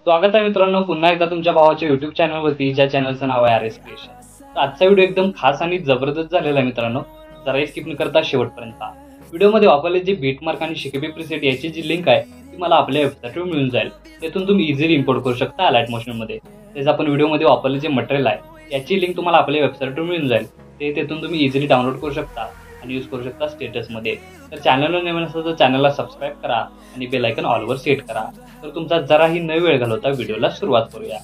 स्वागत आहे मित्रांनो पुन्हा एकदा तुमच्या भावाच्या YouTube चॅनलवरती, ज्या चॅनलचं नाव आहे RS क्रिएशन। तर आजचा व्हिडिओ एकदम खास आणि जबरदस्त झालेला आहे मित्रांनो, जरा स्किप न करता शेवटपर्यंत पहा। व्हिडिओमध्ये वापरले जे बीटमार्क आणि शिकेबी प्रीसेट याची जी लिंक आहे ती मला आपल्या वेबसाईटवर मिळून जाईल। त्यातून तुम्ही इझिली इम्पोर्ट करू शकता अलाइट मोशनमध्ये। त्याचं आपण व्हिडिओमध्ये वापरले जे मटेरियल आहे याची लिंक तुम्हाला आपल्या वेबसाईटवर मिळून जाईल। त्यातून तुम्ही इझिली डाउनलोड करू शकता आणि यूज करू शकता स्टेटसमध्ये। तर चॅनलवर नवीन असेल तर चॅनलला सबस्क्राइब करा आणि बेल आयकॉन ऑलवर सेट करा। तर तुमचा जराही न वेळ घालवता व्हिडिओला सुरुवात करूया।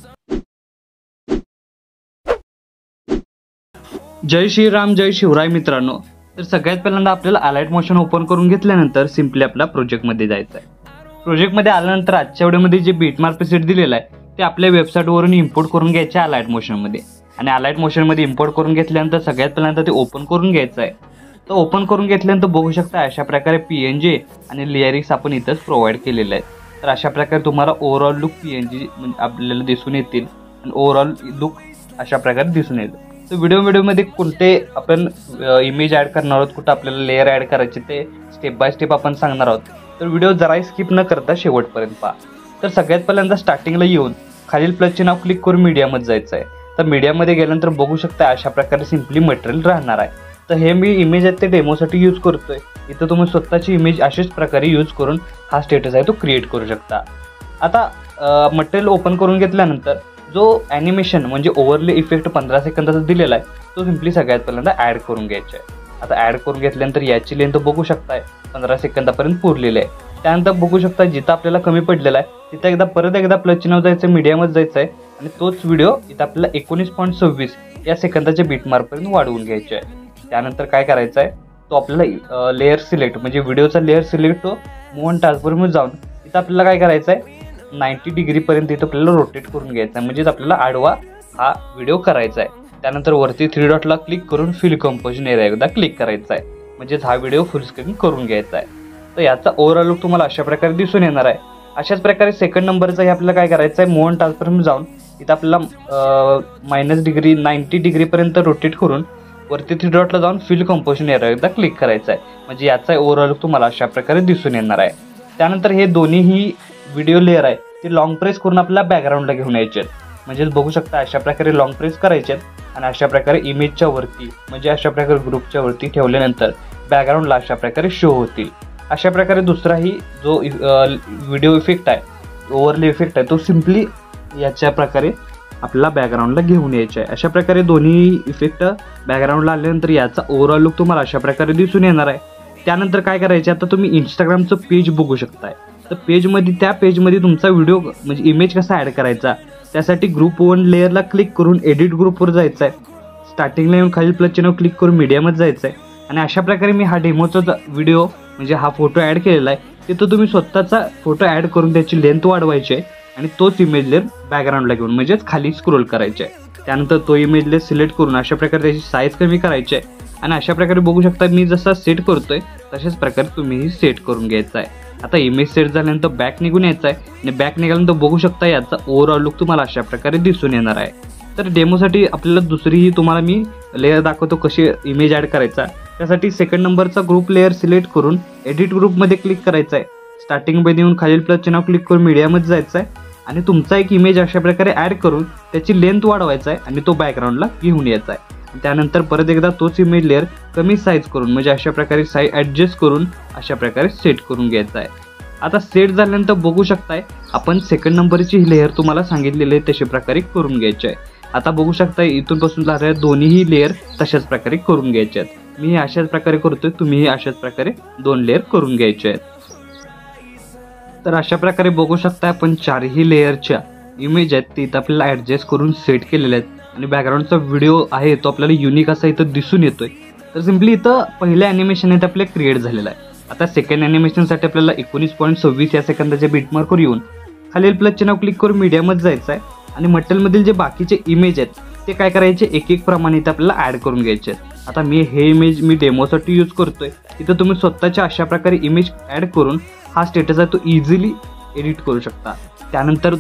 जय श्रीराम जय शिवराय मित्रांनो। तर सगळ्यात पहिल्यांदा आपल्याला अलाइट मोशन ओपन करून घेतल्यानंतर सिंपली आपल्या प्रोजेक्टमध्ये जायचं आहे। प्रोजेक्टमध्ये आल्यानंतर आजच्या व्हिडिओमध्ये जे बीटमार्क प्रीसेट दिलेला आहे ते आपल्या वेबसाईटवरून इम्पोर्ट करून घ्यायचे अलाइट मोशनमध्ये। आणि अलाइट मोशनमध्ये इम्पोर्ट करून घेतल्यानंतर सगळ्यात पहिल्यांदा ते ओपन करून घ्यायचं आहे। तर ओपन करून घेतल्यानंतर बघू शकता अशा प्रकारे PNG आणि लिरिक्स आपण इथंच प्रोव्हाइड केलेले आहेत। तर अशा प्रकारे तुम्हाला ओव्हरऑल लुक PNG आपल्याला दिसून येतील आणि ओव्हरऑल लुक अशा प्रकारे दिसून येईल। तर व्हिडिओमध्ये कोणते आपण इमेज ॲड करणार आहोत, कुठं आपल्याला लेअर ॲड करायचे ते स्टेप बाय स्टेप आपण सांगणार आहोत। तर व्हिडिओ जराही स्किप न करता शेवटपर्यंत पहा। तर सगळ्यात पहिल्यांदा स्टार्टिंगला येऊन खालील प्लसचे नाव क्लिक करून मीडियामध्ये जायचं आहे। तर मीडियामध्ये गेल्यानंतर बघू शकता अशा प्रकारे सिंपली मटेरियल राहणार आहे। तर हे मी इमेज आहे ते डेमोसाठी यूज करतोय। इथं तुम्ही स्वतःची इमेज अशाच प्रकारे यूज करून हा स्टेटस आहे तो क्रिएट करू शकता। आता मटेरियल ओपन करून घेतल्यानंतर जो ॲनिमेशन म्हणजे ओव्हरले इफेक्ट 15 सेकंदाचा दिलेला आहे तो सिंपली सगळ्यात पहिल्यांदा ॲड करून घ्यायचा आहे। आता ॲड करून घेतल्यानंतर याची लेंथ बघू शकताय 15 सेकंदापर्यंत पुरलेली आहे। त्यानंतर बघू शकता जिथं आपल्याला कमी पडलेला आहे तिथं परत एकदा प्लसचे नाव जायचं, मीडियामध्ये जायचं आहे आणि तोच व्हिडिओ इथं आपल्याला 19.26 या सेकंदाच्या बीटमार्कपर्यंत वाढवून घ्यायचे आहे। त्यानंतर काय करायचं आहे तो आपल्याला लेअर सिलेक्ट म्हणजे व्हिडिओचा लेअर सिलेक्ट तो मूव्ह अँड ट्रान्सफॉर्ममध्ये जाऊन इथं आपल्याला काय करायचं आहे 90 डिग्रीपर्यंत इथं आपल्याला रोटेट करून घ्यायचं आहे, म्हणजेच आपल्याला आडवा हा व्हिडिओ करायचा आहे। त्यानंतर वरती 3 डॉटला क्लिक करून फिल कंपोजिशन एरिया एकदा क्लिक करायचा आहे, म्हणजेच हा व्हिडिओ फुल स्क्रीन करून घ्यायचा आहे। तर याचा ओव्हरऑल लुक तुम्हाला अशा प्रकारे दिसून येणार आहे। अशाच प्रकारे सेकंड नंबरचा हे आपल्याला काय करायचं आहे मूव्ह अँड ट्रान्सफॉर्म जाऊन इथं आपल्याला -90 डिग्रीपर्यंत रोटेट करून वरती 3 डॉटला जाऊन फिल कंपोजिशन एरिया एकदा क्लिक करायचा आहे, म्हणजे याचा ओव्हरऑल लुक तुम्हाला अशा प्रकारे दिसून येणार आहे। त्यानंतर हे दोन्हीही व्हिडिओ लेअर आहे ते लॉंग प्रेस करून आपल्याला बॅकग्राऊंडला घेऊन यायचे आहेत, म्हणजे बघू शकता अशा प्रकारे लॉंग प्रेस करायचे आहेत आणि अशा प्रकारे इमेजच्या वरती म्हणजे अशा प्रकारे ग्रुपच्या वरती ठेवल्यानंतर बॅकग्राऊंडला अशा प्रकारे शो होतील। अशा प्रकारे दुसराही जो व्हिडिओ इफेक्ट आहे ओव्हरले इफेक्ट आहे तो सिंपली याच्या प्रकारे आपल्याला बॅकग्राऊंडला घेऊन यायचे आहे। अशा प्रकारे दोन्ही इफेक्ट बॅकग्राऊंडला आल्यानंतर याचा ओव्हरऑल लुक तुम्हाला अशा प्रकारे दिसून येणार आहे। त्यानंतर काय करायचे आता तुम्ही इंस्टाग्रामचं पेज बघू शकताय। तर त्या पेजमध्ये तुमचा व्हिडिओ म्हणजे इमेज कसा ॲड करायचा त्यासाठी ग्रुप 1 लेअरला क्लिक करून एडिट ग्रुपवर जायचं आहे। स्टार्टिंगला येऊन खाली प्लस चिन्ह क्लिक करून मीडियामध्ये जायचं आहे आणि अशा प्रकारे मी हा डेमोचा व्हिडिओ म्हणजे हा फोटो ॲड केलेला आहे तिथं तुम्ही स्वतःचा फोटो ॲड करून त्याची लेंथ वाढवायची आहे आणि तोच इमेज लेअर बॅकग्राऊंडला घेऊन म्हणजेच खाली स्क्रोल करायचे आहे। त्यानंतर तो इमेज लेअर सिलेक्ट करून अशा प्रकारे त्याची साईज कमी करायची आहे आणि अशा प्रकारे बघू शकता मी जसा सेट करतोय तशाच प्रकारे तुम्हीही सेट करून घ्यायचा आहे। आता इमेज सेट झाल्यानंतर बॅक निघून यायचं आहे आणि बॅक निघाल्यानंतर बघू शकता याचा ओव्हरऑल लुक तुम्हाला अशा प्रकारे दिसून येणार आहे। तर डेमोसाठी आपल्याला दुसरीही तुम्हाला मी लेअर दाखवतो कशी इमेज ॲड करायचा। त्यासाठी सेकंड नंबरचा ग्रुप लेअर सिलेक्ट करून एडिट ग्रुपमध्ये क्लिक करायचं आहे। स्टार्टिंगमध्ये येऊन खालील प्लस चिन्ह क्लिक करून मीडियामध्ये जायचं आहे आणि तुमचा एक इमेज अशा प्रकारे ॲड करून त्याची लेंथ वाढवायचा आहे आणि तो बॅकग्राऊंडला घेऊन यायचा आहे। त्यानंतर परत एकदा तोच इमेज लेअर कमी साईज करून म्हणजे अशा प्रकारे साईज ॲडजस्ट करून अशा प्रकारे सेट करून घ्यायचा आहे। आता सेट झाल्यानंतर बघू शकताय आपण सेकंड नंबरची लेअर तुम्हाला सांगितलेली आहे तशा प्रकारे करून घ्यायची आहे। आता बघू शकता इथून पासून लागणाऱ्या दोन्हीही लेअर तशाच प्रकारे करून घ्यायचे आहेत। मी अशाच प्रकारे करतोय, तुम्हीही अशाच प्रकारे 2 लेअर करून घ्यायचे आहेत। तर अशा प्रकारे बघू शकता आपण 4ही लेअरच्या इमेज आहेत ते इथं आपल्याला ॲडजस्ट करून सेट केलेले आहेत आणि बॅकग्राऊंडचा व्हिडिओ आहे तो आपल्याला युनिक असा इथं दिसून येतोय। तर सिम्पली इथं पहिलं ॲनिमेशन आहे ते आपल्याला क्रिएट झालेलं आहे। आता सेकंड ॲनिमेशनसाठी आपल्याला 19.26 या सेकंदाच्या बीटमार्कवर येऊन खालील प्लस चिन्ह क्लिक करून मीडियामध्ये जायचं आहे आणि मटेरियलमधील जे बाकीचे इमेज आहेत ते काय करायचे एक एक प्रमाणे इथं आपल्याला ॲड करून घ्यायचे आहेत। आता हे इमेज मी डेमोसाठी यूज करतोय, इथं तुम्ही स्वतःच्या अशा प्रकारे इमेज ॲड करून हा स्टेटस आहे तो इझिली एडिट करू शकता। त्यानंतर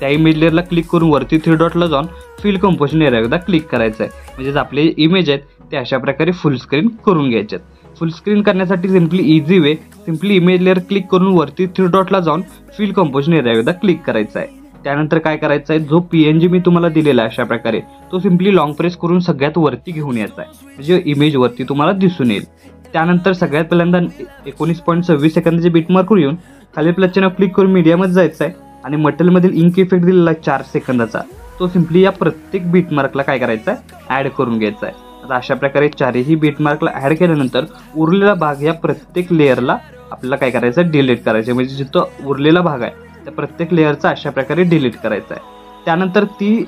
त्या इमेज लेअरला क्लिक करून वरती 3 डॉटला जाऊन फिल कंपोजिशन एरिया एकदा क्लिक करायचं आहे, म्हणजेच आपले इमेज आहेत ते अशा प्रकारे फुल स्क्रीन करून घ्यायचे आहेत। फुल स्क्रीन करण्यासाठी सिंपली इमेज लेअर क्लिक करून वरती 3 डॉटला जाऊन फिल कंपोजिशन एरिया एकदा क्लिक करायचा आहे। त्यानंतर काय करायचं आहे, जो PNG मी तुम्हाला दिलेला आहे अशा प्रकारे तो सिम्पली लॉंग प्रेस करून सगळ्यात वरती घेऊन यायचा आहे, म्हणजे इमेज वरती तुम्हाला दिसून येईल. त्यानंतर सगळ्यात पहिल्यांदा 19.26 सेकंदाचे बीटमार्कवर येऊन खाली प्लसच्या क्लिक करून मीडियामध्ये जायचं आहे आणि मटेरियलमधील इंक इफेक्ट दिलेला आहे 4 सेकंदाचा, तो सिम्पली या प्रत्येक बीटमार्कला काय करायचा आहे, ॲड करून घ्यायचा आहे. आता अशा प्रकारे चारही बीटमार्कला ॲड केल्यानंतर उरलेला भाग या प्रत्येक लेअरला आपल्याला काय करायचं आहे, डिलीट करायचं, म्हणजे जिथं उरलेला भाग आहे त्या प्रत्येक लेअरचा अशा प्रकारे डिलीट करायचा आहे. त्यानंतर ती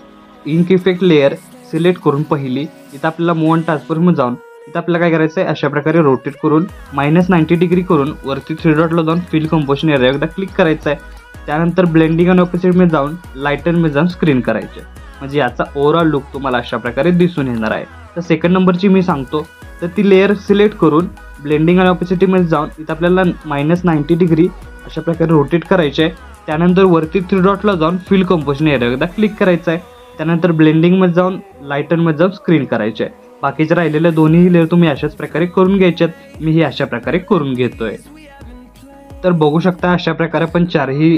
इंक इफेक्ट लेअर सिलेक्ट करून पहिली इथं आपल्याला मूव्ह अँड ट्रान्सफॉर्ममध्ये जाऊन इथं आपल्याला काय करायचं आहे, अशा प्रकारे रोटेट करून -90 डिग्री करून वरती 3 डॉटला जाऊन फिल कंपोजिशन एरिया एकदा क्लिक करायचं आहे. त्यानंतर ब्लेंडिंग आणि ऑपोसिटमध्ये जाऊन लाईटनमध्ये जाऊन स्क्रीन करायचे, म्हणजे याचा ओव्हरऑल लुक तुम्हाला अशा प्रकारे दिसून येणार आहे. तर सेकंड नंबरची मी सांगतो, तर ती लेअर सिलेक्ट करून ब्लेंडिंग आणि ऑपोसिटमध्ये जाऊन इथं आपल्याला -90 डिग्री अशा प्रकारे रोटेट करायचे आहे. त्यानंतर वरती 3 डॉटला जाऊन फिल कंपोजिशन एरिया एकदा क्लिक करायचं आहे. त्यानंतर ब्लेंडिंगमध्ये जाऊन लाईटनमध्ये जाऊन स्क्रीन करायचे आहे. बाकीचे राहिलेल्या दोन्ही लेअर तुम्ही अशाच प्रकारे करून घ्यायच्यात. मी ही अशा प्रकारे करून घेतोय. तर बघू शकता अशा प्रकारे आपण चारही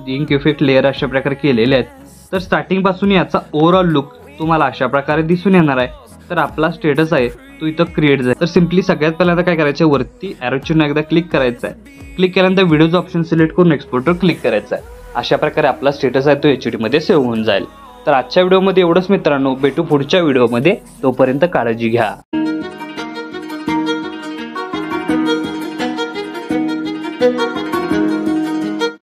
इंक इफेक्ट लेअर अशा प्रकारे केलेले आहेत. तर स्टार्टिंग पासून याचा ओव्हरऑल लुक तुम्हाला अशा प्रकारे दिसून येणार आहे. तर आपला स्टेटस आहे तो इथं क्रिएट झाला. तर सिम्पली सगळ्यात पहिल्यांदा काय करायचं आहे, वरती ॲरो चिन्ह एकदा क्लिक करायचं आहे. क्लिक केल्यानंतर व्हिडिओचं ऑप्शन सिलेक्ट करून एक्सपोर्टवर क्लिक करायचं आहे. अशा प्रकारे आपला स्टेटस आहे तो HD मध्ये सेव्ह होऊन जाईल. तर आजच्या व्हिडिओमध्ये एवढंच मित्रांनो, भेटू पुढच्या व्हिडिओमध्ये. तोपर्यंत काळजी घ्या.